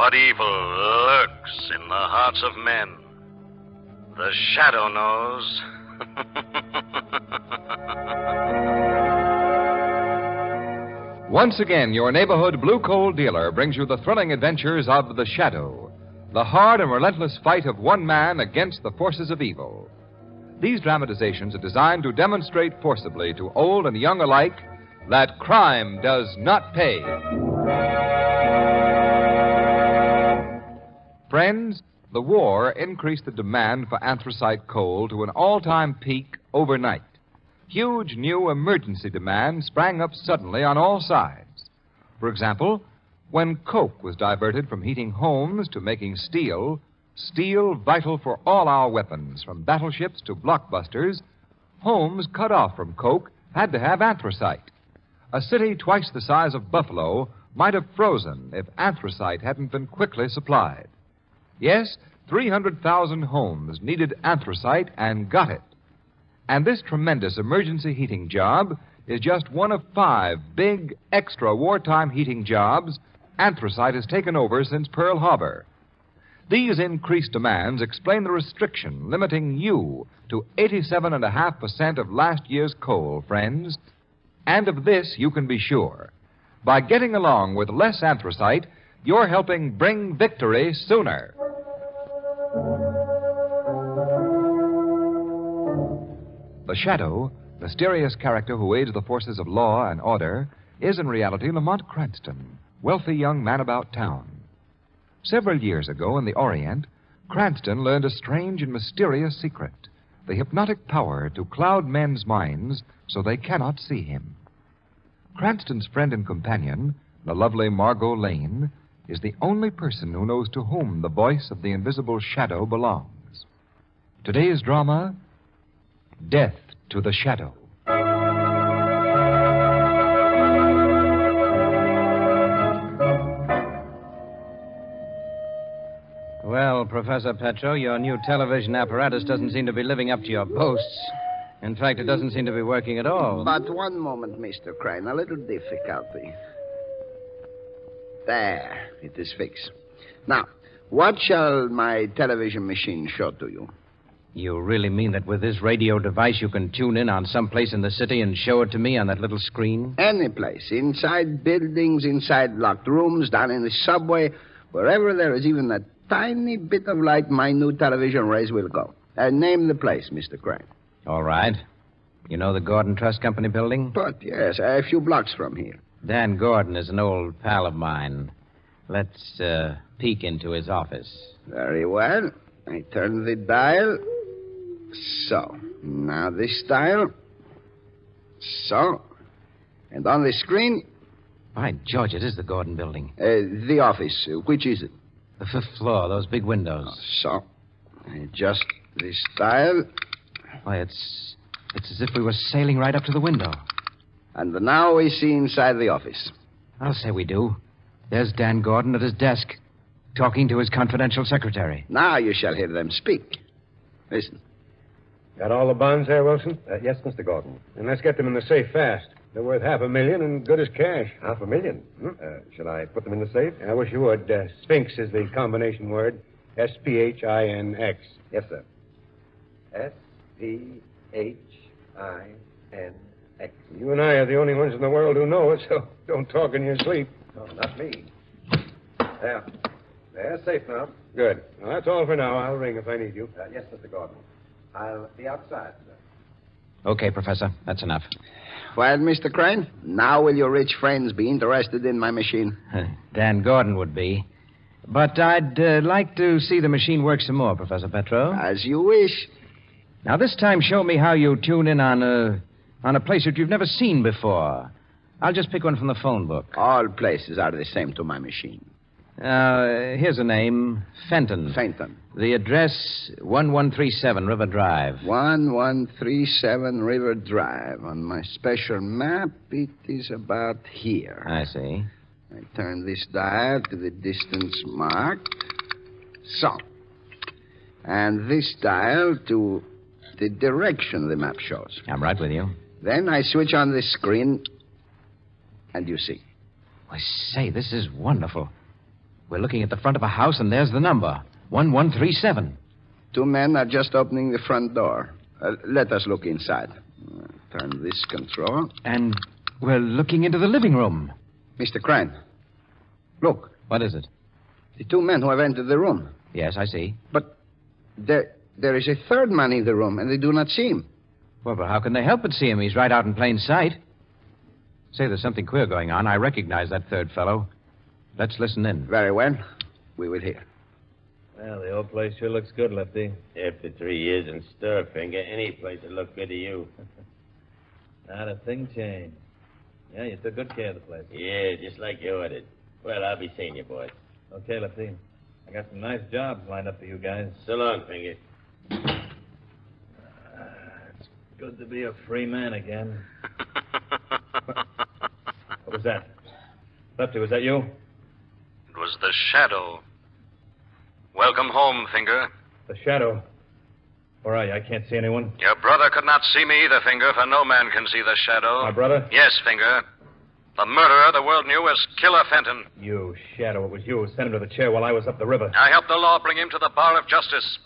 What evil lurks in the hearts of men? The shadow knows. Once again, your neighborhood blue coal dealer brings you the thrilling adventures of The Shadow, the hard and relentless fight of one man against the forces of evil. These dramatizations are designed to demonstrate forcibly to old and young alike that crime does not pay. Friends, the war increased the demand for anthracite coal to an all-time peak overnight. Huge new emergency demand sprang up suddenly on all sides. For example, when coke was diverted from heating homes to making steel, steel vital for all our weapons, from battleships to blockbusters, homes cut off from coke had to have anthracite. A city twice the size of Buffalo might have frozen if anthracite hadn't been quickly supplied. Yes, 300,000 homes needed anthracite and got it. And this tremendous emergency heating job is just one of 5 big, extra wartime heating jobs anthracite has taken over since Pearl Harbor. These increased demands explain the restriction limiting you to 87.5% of last year's coal, friends. And of this you can be sure. By getting along with less anthracite, you're helping bring victory sooner. The Shadow, mysterious character who aids the forces of law and order, is in reality Lamont Cranston, wealthy young man about town. Several years ago in the Orient, Cranston learned a strange and mysterious secret, the hypnotic power to cloud men's minds so they cannot see him. Cranston's friend and companion, the lovely Margot Lane, is the only person who knows to whom the voice of the invisible shadow belongs. Today's drama, Death to the Shadow. Well, Professor Petro, your new television apparatus doesn't seem to be living up to your boasts. In fact, it doesn't seem to be working at all. But one moment, Mr. Crane. A little difficulty. There, it is fixed. Now, what shall my television machine show to you? You really mean that with this radio device you can tune in on some place in the city and show it to me on that little screen? Any place. Inside buildings, inside locked rooms, down in the subway. Wherever there is even a tiny bit of light, my new television rays will go. Name the place, Mr. Crane. All right. You know the Gordon Trust Company building? But, yes, a few blocks from here. Dan Gordon is an old pal of mine. Let's peek into his office. Very well. I turn the dial. So. Now this dial. So. And on the screen. By George, it is the Gordon building. The office. Which is it? The 5th floor, those big windows. So. I adjust this dial. Why, it's as if we were sailing right up to the window. And now we see inside the office. I'll say we do. There's Dan Gordon at his desk, talking to his confidential secretary. Now you shall hear them speak. Listen. Got all the bonds there, Wilson? Yes, Mr. Gordon. And let's get them in the safe fast. They're worth $500,000 and good as cash. $500,000? Should I put them in the safe? I wish you would. Sphinx is the combination word. S-P-H-I-N-X. Yes, sir. S-P-H-I-N-X. You and I are the only ones in the world who know it, so don't talk in your sleep. No, not me. There. They're safe now. Good. Well, that's all for now. I'll ring if I need you. Yes, Mr. Gordon. I'll be outside, sir. Okay, Professor. That's enough. Well, Mr. Crane, now will your rich friends be interested in my machine? Dan Gordon would be. But I'd like to see the machine work some more, Professor Petro. As you wish. Now, this time, show me how you tune in on a place that you've never seen before. I'll just pick one from the phone book. All places are the same to my machine. Here's a name. Fenton. Fenton. The address, 1137 River Drive. 1137 River Drive. On my special map, it is about here. I see. I turn this dial to the distance marked. So. And this dial to the direction the map shows. I'm right with you. Then I switch on the screen, and you see. I say, this is wonderful. We're looking at the front of a house, and there's the number. 1137. 2 men are just opening the front door. Let us look inside. Turn this control. And we're looking into the living room. Mr. Crane, look. What is it? The 2 men who have entered the room. Yes, I see. But there is a third man in the room, and they do not see him. Well, but how can they help but see him? He's right out in plain sight. Say, there's something queer going on. I recognize that third fellow. Let's listen in. Very well. We will hear. Well, the old place sure looks good, Lefty. After 3 years in stir, Finger, any place will look good to you. Not a thing changed. Yeah, you took good care of the place. Yeah, just like you ordered. Well, I'll be seeing you, boys. Okay, Lefty. I got some nice jobs lined up for you guys. So long, Finger. It's good to be a free man again. What was that? Lefty, was that you? It was the shadow. Welcome home, Finger. The shadow. Where are you? I can't see anyone. Your brother could not see me either, Finger, for no man can see the shadow. My brother? Yes, Finger. The murderer the world knew as Killer Fenton. You, Shadow. It was you who sent him to the chair while I was up the river. I helped the law bring him to the bar of justice.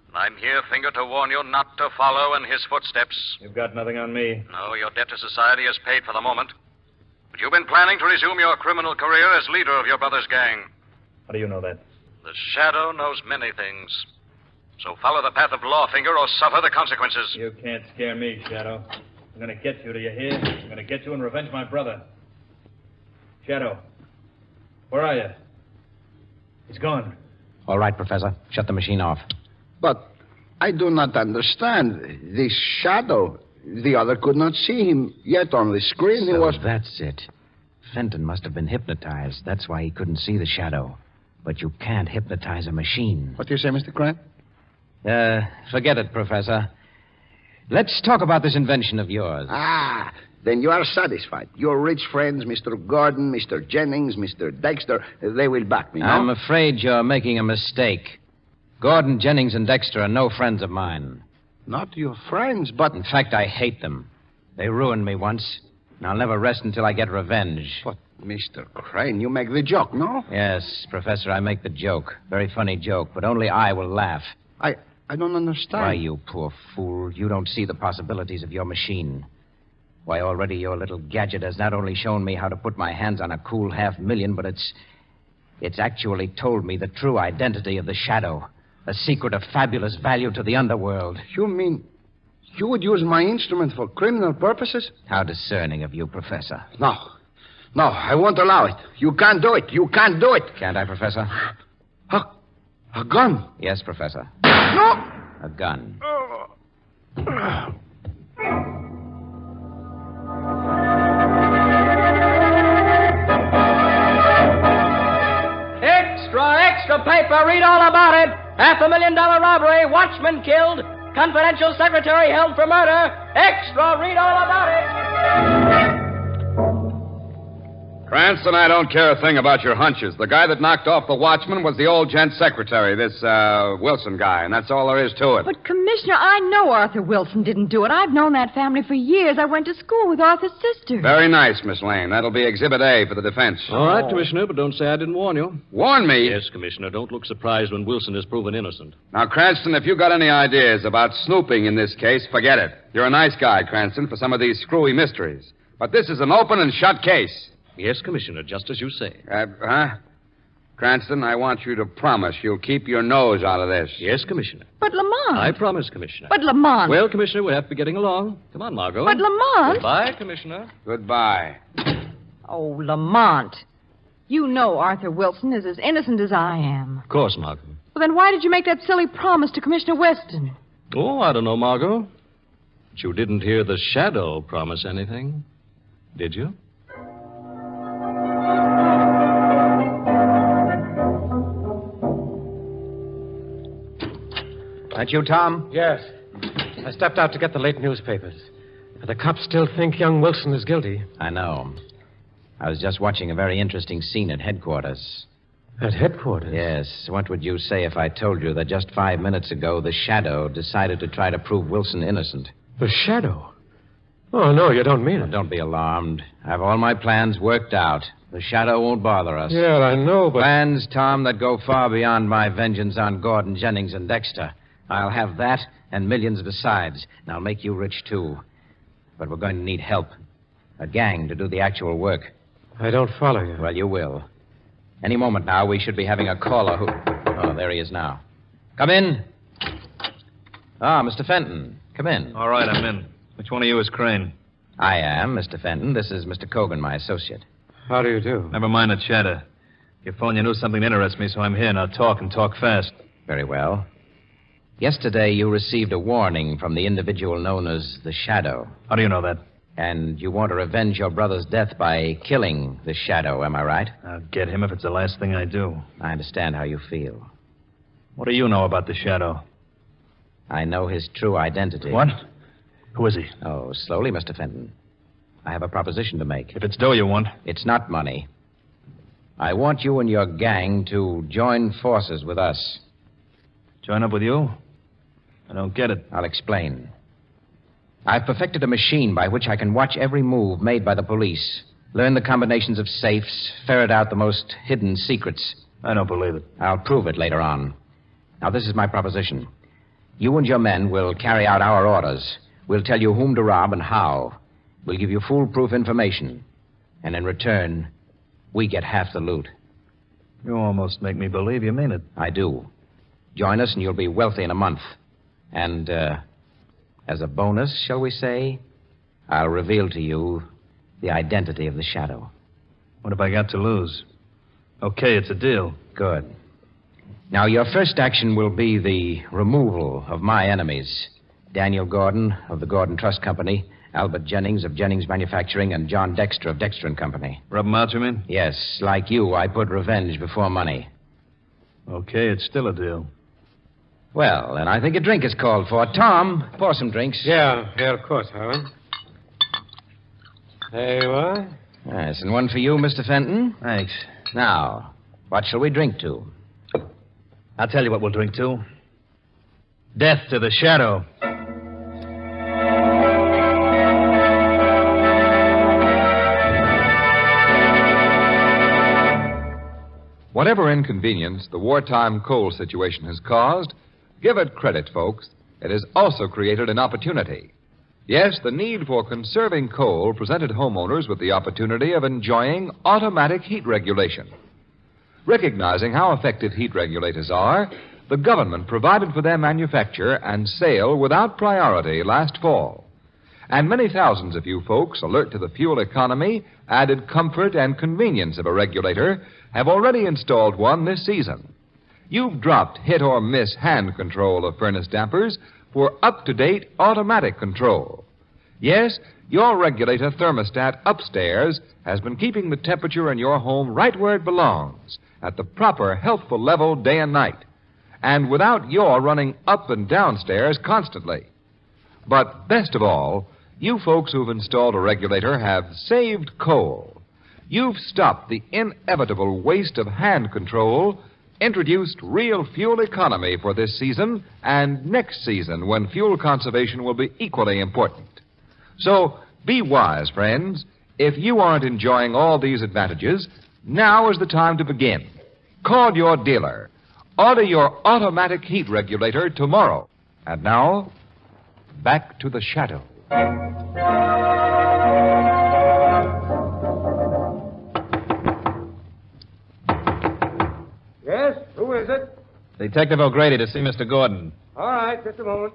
And I'm here, Finger, to warn you not to follow in his footsteps. You've got nothing on me. No, your debt to society is paid for the moment. But you've been planning to resume your criminal career as leader of your brother's gang. How do you know that? The shadow knows many things. So follow the path of law, Finger, or suffer the consequences. You can't scare me, Shadow. I'm going to get you, do you hear? I'm going to get you and revenge my brother. Shadow, where are you? He's gone. All right, Professor. Shut the machine off. But I do not understand. This shadow, the other could not see him, yet on the screen he was... That's it. Fenton must have been hypnotized. That's why he couldn't see the shadow. But you can't hypnotize a machine. What do you say, Mr. Crane? Forget it, Professor. Let's talk about this invention of yours. Ah, then you are satisfied. Your rich friends, Mr. Gordon, Mr. Jennings, Mr. Dexter, they will back me, no? I'm afraid you're making a mistake. Gordon, Jennings, and Dexter are no friends of mine. Not your friends, but... In fact, I hate them. They ruined me once, and I'll never rest until I get revenge. But, Mr. Crane, you make the joke, no? Yes, Professor, I make the joke. Very funny joke, but only I will laugh. I don't understand. Why, you poor fool, you don't see the possibilities of your machine. Why, already your little gadget has not only shown me how to put my hands on a cool $500,000, but it's actually told me the true identity of the shadow, a secret of fabulous value to the underworld. You mean you would use my instrument for criminal purposes? How discerning of you, Professor. No, I won't allow it. You can't do it. You can't do it. Can't I, Professor? A gun? Yes, Professor. No! A gun. Extra paper. Read all about it. $500,000 robbery. Watchman killed. Confidential secretary held for murder. Extra. Read all about it. Cranston, I don't care a thing about your hunches. The guy that knocked off the watchman was the old gent secretary, this Wilson guy, and that's all there is to it. But, Commissioner, I know Arthur Wilson didn't do it. I've known that family for years. I went to school with Arthur's sister. Very nice, Miss Lane. That'll be Exhibit A for the defense. All right, Commissioner, but don't say I didn't warn you. Warn me? Yes, Commissioner. Don't look surprised when Wilson is proven innocent. Now, Cranston, if you got any ideas about snooping in this case, forget it. You're a nice guy, Cranston, for some of these screwy mysteries. But this is an open and shut case. Yes, Commissioner, just as you say. Cranston, I want you to promise you'll keep your nose out of this. Yes, Commissioner. But Lamont. I promise, Commissioner. But Lamont. Well, Commissioner, we have to be getting along. Come on, Margot. But Lamont. Goodbye, Commissioner. Goodbye. Oh, Lamont. You know Arthur Wilson is as innocent as I am. Of course, Margot. Well, then why did you make that silly promise to Commissioner Weston? Oh, I don't know, Margot. But you didn't hear the shadow promise anything, did you? That you, Tom? Yes. I stepped out to get the late newspapers. The cops still think young Wilson is guilty. I know. I was just watching a very interesting scene at headquarters. At headquarters? Yes. What would you say if I told you that just 5 minutes ago the Shadow decided to try to prove Wilson innocent? The Shadow? Oh, no, you don't mean it. Don't be alarmed. I have all my plans worked out. The shadow won't bother us. Yeah, I know, but... Plans, Tom, that go far beyond my vengeance on Gordon, Jennings, and Dexter. I'll have that and millions besides. And I'll make you rich, too. But we're going to need help. A gang to do the actual work. I don't follow you. Well, you will. Any moment now, we should be having a caller who... Oh, there he is now. Come in. Ah, Mr. Fenton. Come in. All right, I'm in. Which one of you is Crane? I am Mr. Fenton. This is Mr. Cogan, my associate. How do you do? Never mind the chatter. Your phone, you knew something interests me, so I'm here. Now talk and talk fast. Very well. Yesterday, you received a warning from the individual known as the Shadow. How do you know that? And you want to revenge your brother's death by killing the Shadow, am I right? I'll get him if it's the last thing I do. I understand how you feel. What do you know about the Shadow? I know his true identity. What? Who is he? Oh, slowly, Mr. Fenton. I have a proposition to make. If it's dough you want. It's not money. I want you and your gang to join forces with us. Join up with you? I don't get it. I'll explain. I've perfected a machine by which I can watch every move made by the police, learn the combinations of safes, ferret out the most hidden secrets. I don't believe it. I'll prove it later on. Now, this is my proposition. You and your men will carry out our orders. We'll tell you whom to rob and how. We'll give you foolproof information. And in return, we get half the loot. You almost make me believe you mean it. I do. Join us and you'll be wealthy in a month. And, as a bonus, shall we say, I'll reveal to you the identity of the Shadow. What have I got to lose? Okay, it's a deal. Good. Now, your first action will be the removal of my enemies. Daniel Gordon of the Gordon Trust Company, Albert Jennings of Jennings Manufacturing, and John Dexter of Dexter and Company. Rub 'em out, you mean? Yes, like you, I put revenge before money. Okay, it's still a deal. Well, then I think a drink is called for. Tom, pour some drinks. Yeah, of course, Howard. There you are. Yes, and one for you, Mr. Fenton. Thanks. Now, what shall we drink to? I'll tell you what we'll drink to. Death to the Shadow. Whatever inconvenience the wartime coal situation has caused, give it credit, folks. It has also created an opportunity. Yes, the need for conserving coal presented homeowners with the opportunity of enjoying automatic heat regulation. Recognizing how effective heat regulators are, the government provided for their manufacture and sale without priority last fall. And many thousands of you folks, alert to the fuel economy, added comfort, and convenience of a regulator, have already installed one this season. You've dropped hit or miss hand control of furnace dampers for up-to-date automatic control. Yes, your regulator thermostat upstairs has been keeping the temperature in your home right where it belongs, at the proper healthful level day and night, and without your running up and downstairs constantly. But best of all, you folks who've installed a regulator have saved coal. You've stopped the inevitable waste of hand control, introduced real fuel economy for this season and next season when fuel conservation will be equally important. So be wise, friends. If you aren't enjoying all these advantages, now is the time to begin. Call your dealer. Order your automatic heat regulator tomorrow. And now, back to the Shadow. Yes? Who is it? Detective O'Grady to see Mr. Gordon. All right, just a moment.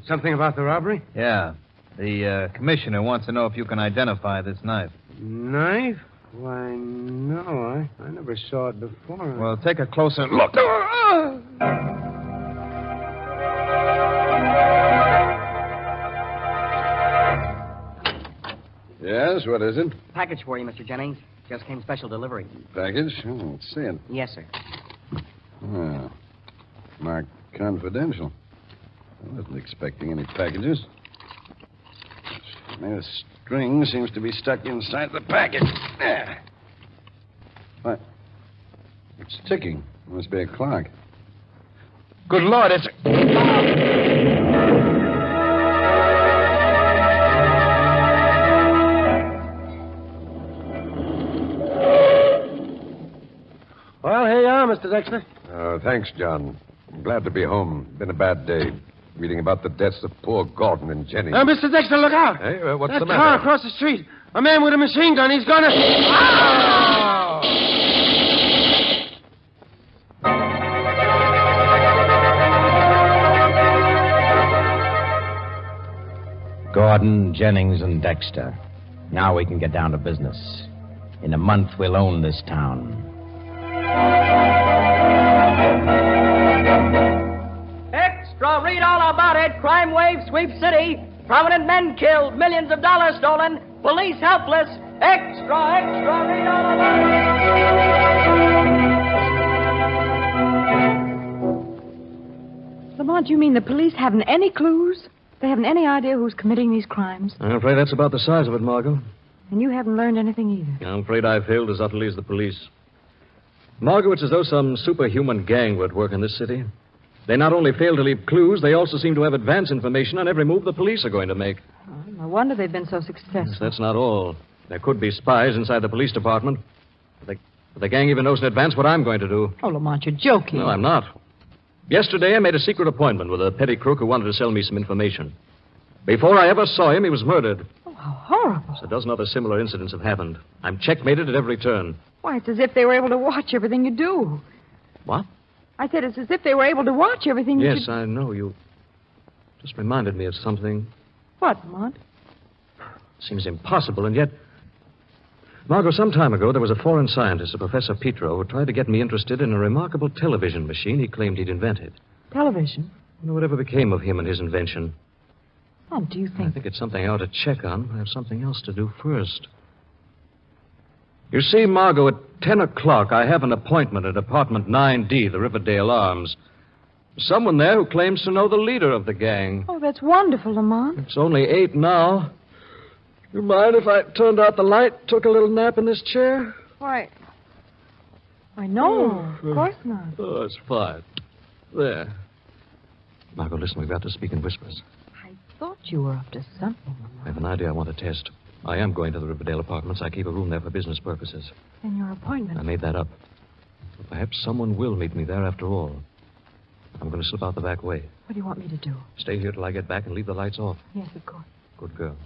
Something about the robbery? Yeah. The commissioner wants to know if you can identify this knife. Knife? Why, no, I never saw it before. Well, take a closer look. Yes, what is it? Package for you, Mr. Jennings. Just came special delivery. Package? Oh, let's see it. Yes, sir. Marked confidential. I wasn't expecting any packages. The string seems to be stuck inside the package. There. What? It's ticking. Must be a clock. Good Lord, it's... Dexter? Thanks, John. I'm glad to be home. Been a bad day. Reading about the deaths of poor Gordon and Jennings. Mr. Dexter, look out. Hey, what's that the matter? car across the street. A man with a machine gun. He's gonna... Ah! Gordon, Jennings, and Dexter. Now we can get down to business. In a month, we'll own this town. Extra, read all about it. Crime wave sweeps city. Prominent men killed. Millions of dollars stolen. Police helpless. Extra, extra, read all about it. Lamont, you mean the police haven't any clues? They haven't any idea who's committing these crimes? I'm afraid that's about the size of it, Margot. And you haven't learned anything either. I'm afraid I failed as utterly as the police. Margot, it's as though some superhuman gang were at work in this city. They not only fail to leave clues, they also seem to have advance information on every move the police are going to make. Oh, no wonder they've been so successful. Yes, that's not all. There could be spies inside the police department. But the gang even knows in advance what I'm going to do. Oh, Lamont, you're joking. No, I'm not. Yesterday, I made a secret appointment with a petty crook who wanted to sell me some information. Before I ever saw him, he was murdered. Oh, how horrible. A dozen other similar incidents have happened. I'm checkmated at every turn. Why, it's as if they were able to watch everything you do. What? I said it's as if they were able to watch everything you Yes, I know. You just reminded me of something. What, Lamont? Seems impossible, and yet... Margot, some time ago, there was a foreign scientist, a Professor Petro, who tried to get me interested in a remarkable television machine he claimed he'd invented. Television? I wonder whatever became of him and his invention. Oh, do you think... I think it's something I ought to check on. I have something else to do first. You see, Margot, at 10 o'clock, I have an appointment at apartment 9D, the Riverdale Arms. Someone there who claims to know the leader of the gang. Oh, that's wonderful, Lamont. It's only 8 now. You mind if I turned out the light, took a little nap in this chair? Why, no, of course not. Oh, it's fine. There. Margot, listen, we've got to speak in whispers. I thought you were up to something, I have an idea I want to test. I am going to the Riverdale apartments. I keep a room there for business purposes. And your appointment. I made that up. But perhaps someone will meet me there after all. I'm going to slip out the back way. What do you want me to do? Stay here till I get back and leave the lights off. Yes, of course. Good girl.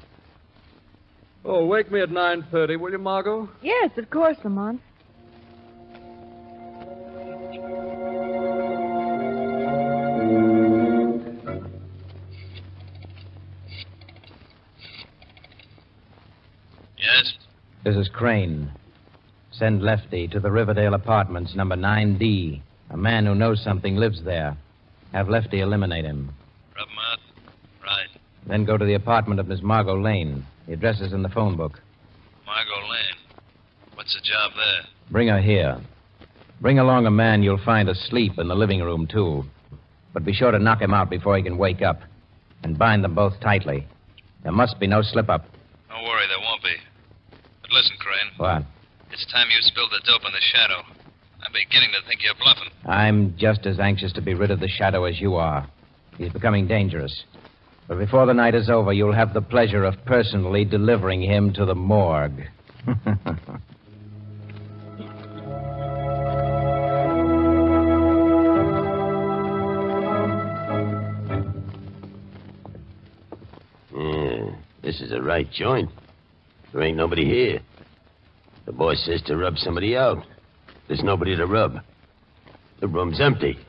Oh, wake me at 9:30, will you, Margot? Yes, of course, Lamont. Yes? This is Crane. Send Lefty to the Riverdale Apartments, number 9D. A man who knows something lives there. Have Lefty eliminate him. Rub him out. Right. Then go to the apartment of Miss Margot Lane. The address is in the phone book. Margot Lane. What's the job there? Bring her here. Bring along a man you'll find asleep in the living room, too. But be sure to knock him out before he can wake up. And bind them both tightly. There must be no slip-up. Don't worry, there won't be. But listen, Crane. What? It's time you spilled the dope on the Shadow. I'm beginning to think you're bluffing. I'm just as anxious to be rid of the Shadow as you are. He's becoming dangerous. But before the night is over, you'll have the pleasure of personally delivering him to the morgue. This is the right joint. There ain't nobody here. The boss says to rub somebody out. There's nobody to rub. The room's empty.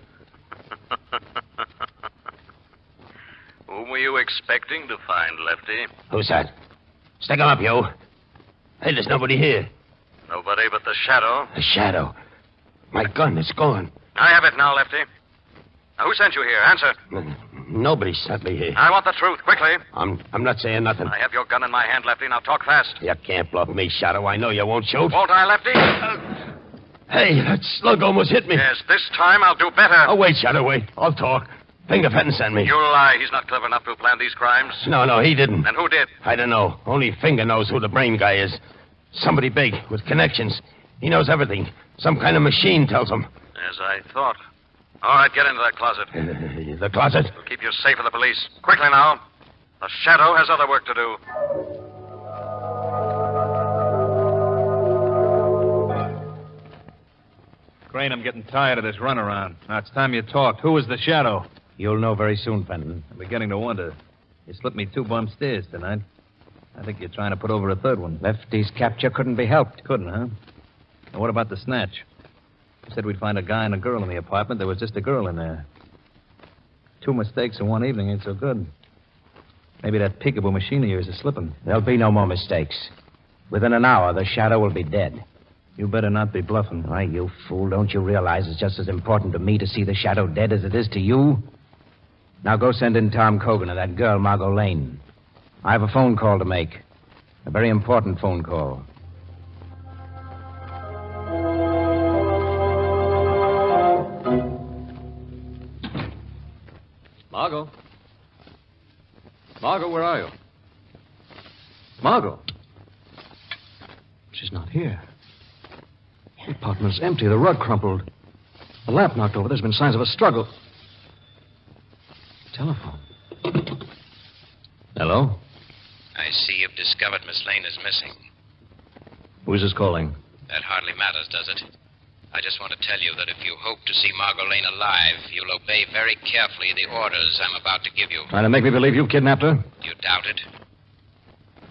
Whom were you expecting to find, Lefty? Who's that? Stick 'em up, you. Hey, there's nobody here. Nobody but the Shadow. A shadow. My gun, it's gone. I have it now, Lefty. Now, who sent you here? Answer. Nobody sent me here. I want the truth, quickly. I'm not saying nothing. I have your gun in my hand, Lefty. Now talk fast. You can't bluff me, Shadow. I know you won't shoot. Won't I, Lefty? Hey, that slug almost hit me. Yes, this time I'll do better. Oh, wait, Shadow, wait. I'll talk. Finger Fenton sent me. You lie. He's not clever enough to plan these crimes. No, he didn't. Then who did? I don't know. Only Finger knows who the brain guy is. Somebody big, with connections. He knows everything. Some kind of machine tells him. As I thought. All right, get into that closet. The closet? We'll keep you safe of the police. Quickly now. The Shadow has other work to do. Crane, I'm getting tired of this runaround. Now it's time you talked. Who was the shadow? You'll know very soon, Fenton. I'm beginning to wonder. You slipped me 2 bum steers tonight. I think you're trying to put over a third one. Lefty's capture couldn't be helped. Couldn't, huh? Now, what about the snatch? You said we'd find a guy and a girl in the apartment. There was just a girl in there. 2 mistakes in one evening ain't so good. Maybe that peekaboo machine of yours is slipping. There'll be no more mistakes. Within an hour, the shadow will be dead. You better not be bluffing. Why, you fool, don't you realize it's just as important to me to see the shadow dead as it is to you? Now go send in Tom Cogan and that girl, Margot Lane. I have a phone call to make. A very important phone call. Margot? Margot, where are you? Margot? She's not here. The apartment's empty. The rug crumpled. The lamp knocked over. There's been signs of a struggle. Telephone. Hello? I see you've discovered Miss Lane is missing. Who's this calling? That hardly matters, does it? I just want to tell you that if you hope to see Margot Lane alive, you'll obey very carefully the orders I'm about to give you. Trying to make me believe you kidnapped her? You doubt it?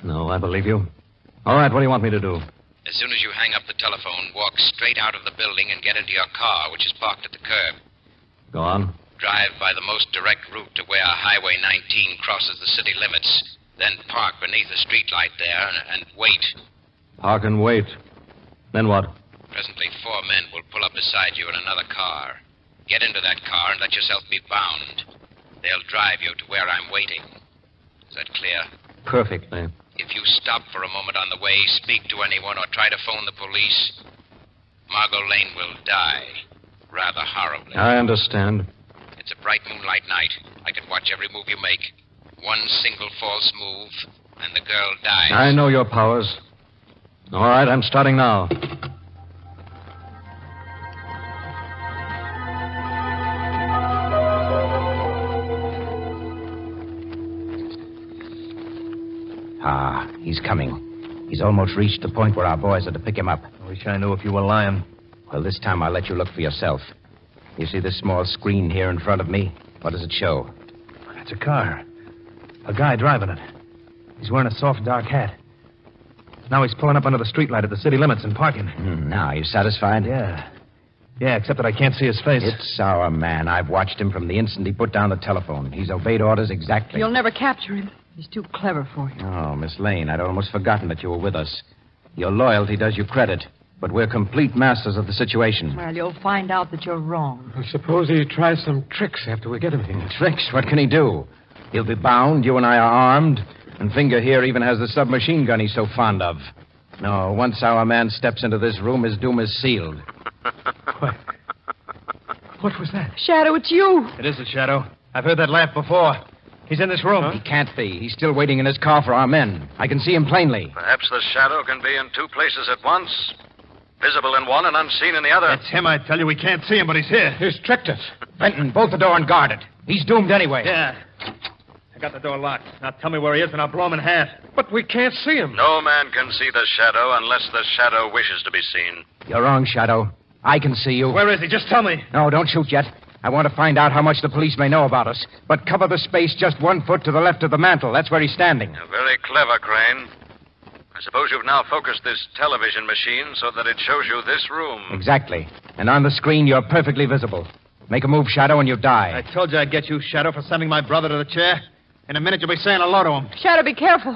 No, I believe you. All right, what do you want me to do? As soon as you hang up the telephone, walk straight out of the building and get into your car, which is parked at the curb. Go on. Drive by the most direct route to where Highway 19 crosses the city limits. Then park beneath a streetlight there and wait. Park and wait. Then what? Presently, 4 men will pull up beside you in another car. Get into that car and let yourself be bound. They'll drive you to where I'm waiting. Is that clear? Perfectly. If you stop for a moment on the way, speak to anyone, or try to phone the police, Margot Lane will die. Rather horribly. I understand. It's a bright moonlight night. I can watch every move you make. One single false move, and the girl dies. I know your powers. All right, I'm starting now. Ah, he's coming. He's almost reached the point where our boys are to pick him up. I wish I knew if you were lying. Well, this time I'll let you look for yourself. You see this small screen here in front of me? What does it show? It's a car. A guy driving it. He's wearing a soft, dark hat. Now he's pulling up under the streetlight at the city limits and parking. Now, you satisfied? Yeah. Yeah, except that I can't see his face. It's our man. I've watched him from the instant he put down the telephone. He's obeyed orders exactly. You'll never capture him. He's too clever for you. Oh, Miss Lane, I'd almost forgotten that you were with us. Your loyalty does you credit, but we're complete masters of the situation. Well, you'll find out that you're wrong. Well, suppose he tries some tricks after we get him here. Tricks? What can he do? He'll be bound, you and I are armed, and Finger here even has the submachine gun he's so fond of. No, once our man steps into this room, his doom is sealed. What was that? Shadow, it's you. It is a shadow. I've heard that laugh before. He's in this room. He can't be. He's still waiting in his car for our men. I can see him plainly. Perhaps the shadow can be in 2 places at once. Visible in one and unseen in the other. That's him, I tell you. We can't see him, but he's here. He's tricked us. Benton, bolt the door and guard it. He's doomed anyway. Yeah. I got the door locked. Now tell me where he is and I'll blow him in half. But we can't see him. No man can see the shadow unless the shadow wishes to be seen. You're wrong, Shadow. I can see you. Where is he? Just tell me. No, don't shoot yet. I want to find out how much the police may know about us. But cover the space just 1 foot to the left of the mantel. That's where he's standing. Very clever, Crane. I suppose you've now focused this television machine so that it shows you this room. Exactly. And on the screen, you're perfectly visible. Make a move, Shadow, and you die. I told you I'd get you, Shadow, for sending my brother to the chair. In a minute, you'll be saying hello to him. Shadow, be careful.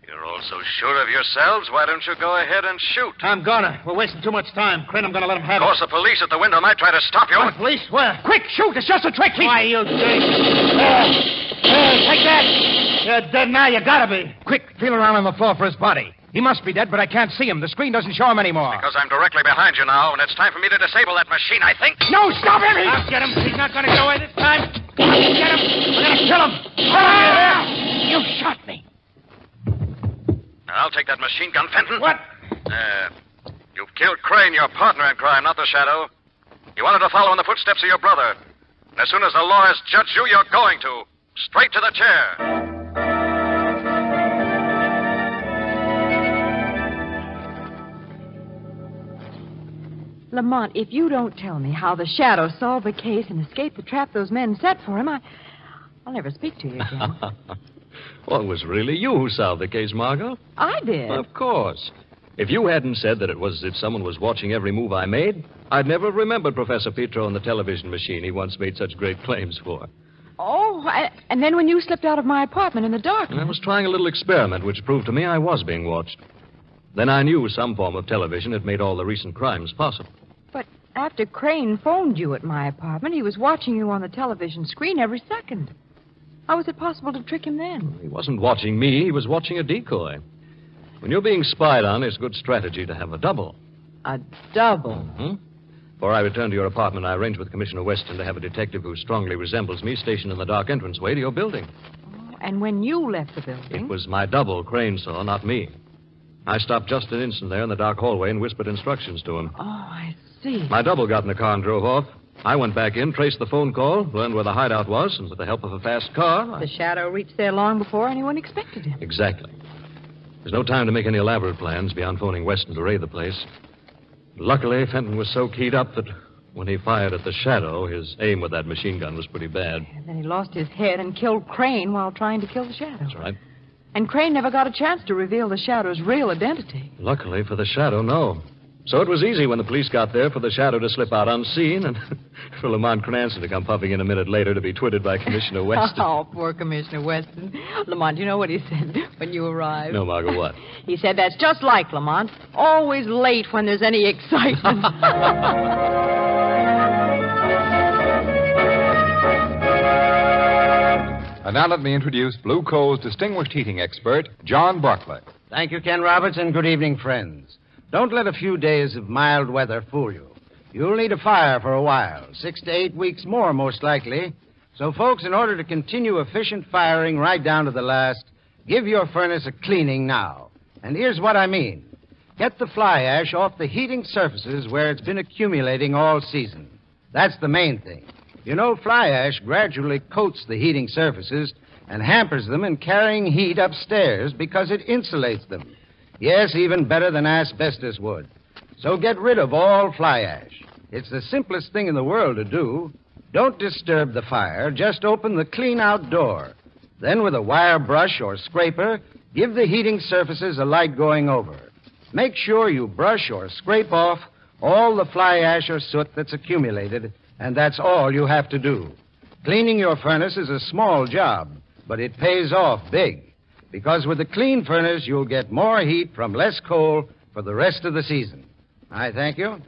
You're all so sure of yourselves. Why don't you go ahead and shoot? I'm gonna. We're wasting too much time. Crane, I'm gonna let him have Of course, the police at the window might try to stop you. What, police? Where? Quick, shoot! It's just a trick. Why, you dirty... Take that! You're dead now. You gotta be. Quick, feel around on the floor for his body. He must be dead, but I can't see him. The screen doesn't show him anymore. Because I'm directly behind you now, and it's time for me to disable that machine, I think. No, stop him! I'll get him. He's not gonna get away this time. I'll get him. I'm gonna kill him. You shot me. I'll take that machine gun, Fenton. What? You've killed Crane, your partner in crime, not the Shadow. You wanted to follow in the footsteps of your brother. And as soon as the law has judged you, you're going to. Straight to the chair. Lamont, if you don't tell me how the Shadow solved the case and escaped the trap those men set for him, I'll never speak to you again. Well, it was really you who solved the case, Margot. I did. Of course. If you hadn't said that it was as if someone was watching every move I made, I'd never have remembered Professor Petro and the television machine he once made such great claims for. Oh, and then when you slipped out of my apartment in the dark. And I was trying a little experiment which proved to me I was being watched. Then I knew some form of television had made all the recent crimes possible. But after Crane phoned you at my apartment, he was watching you on the television screen every second. How was it possible to trick him then? He wasn't watching me. He was watching a decoy. When you're being spied on, it's good strategy to have a double. A double? Mm-hmm. Before I returned to your apartment, I arranged with Commissioner Weston to have a detective who strongly resembles me stationed in the dark entranceway to your building. Oh, and when you left the building? It was my double Crane saw, not me. I stopped just an instant there in the dark hallway and whispered instructions to him. Oh, I see. My double got in the car and drove off. I went back in, traced the phone call, learned where the hideout was, and with the help of a fast car... The Shadow reached there long before anyone expected him. Exactly. There's no time to make any elaborate plans beyond phoning Weston to raid the place. Luckily, Fenton was so keyed up that when he fired at the Shadow, his aim with that machine gun was pretty bad. And then he lost his head and killed Crane while trying to kill the Shadow. That's right. And Crane never got a chance to reveal the Shadow's real identity. Luckily for the Shadow, no. So it was easy when the police got there for the Shadow to slip out unseen and for Lamont Cranston to come puffing in a minute later to be twitted by Commissioner Weston. Oh, poor Commissioner Weston. Lamont, you know what he said when you arrived? No, Margot, what? He said that's just like Lamont. Always late when there's any excitement. And now let me introduce Blue Coal's distinguished heating expert, John Barclay. Thank you, Ken Roberts, and good evening, friends. Don't let a few days of mild weather fool you. You'll need a fire for a while, 6 to 8 weeks more, most likely. So, folks, in order to continue efficient firing right down to the last, give your furnace a cleaning now. And here's what I mean. Get the fly ash off the heating surfaces where it's been accumulating all season. That's the main thing. You know, fly ash gradually coats the heating surfaces and hampers them in carrying heat upstairs because it insulates them. Yes, even better than asbestos would. So get rid of all fly ash. It's the simplest thing in the world to do. Don't disturb the fire. Just open the clean-out door. Then with a wire brush or scraper, give the heating surfaces a light going over. Make sure you brush or scrape off all the fly ash or soot that's accumulated, and that's all you have to do. Cleaning your furnace is a small job, but it pays off big. Because with a clean furnace, you'll get more heat from less coal for the rest of the season. I thank you.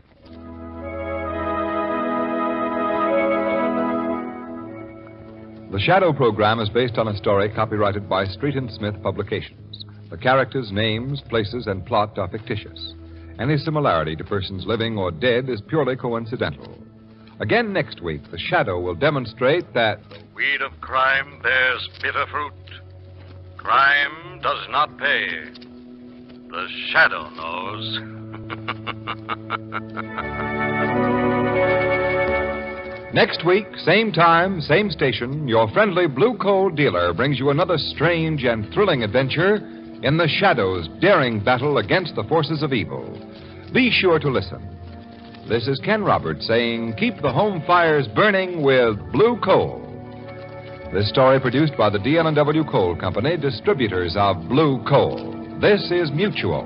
The Shadow program is based on a story copyrighted by Street and Smith Publications. The characters, names, places, and plot are fictitious. Any similarity to persons living or dead is purely coincidental. Again next week, the Shadow will demonstrate that... The weed of crime bears bitter fruit. Crime does not pay. The Shadow knows. Next week, same time, same station, your friendly Blue Coal dealer brings you another strange and thrilling adventure in the Shadow's daring battle against the forces of evil. Be sure to listen. This is Ken Roberts saying, keep the home fires burning with Blue Coal. This story produced by the DL&W Coal Company, distributors of Blue Coal. This is Mutual.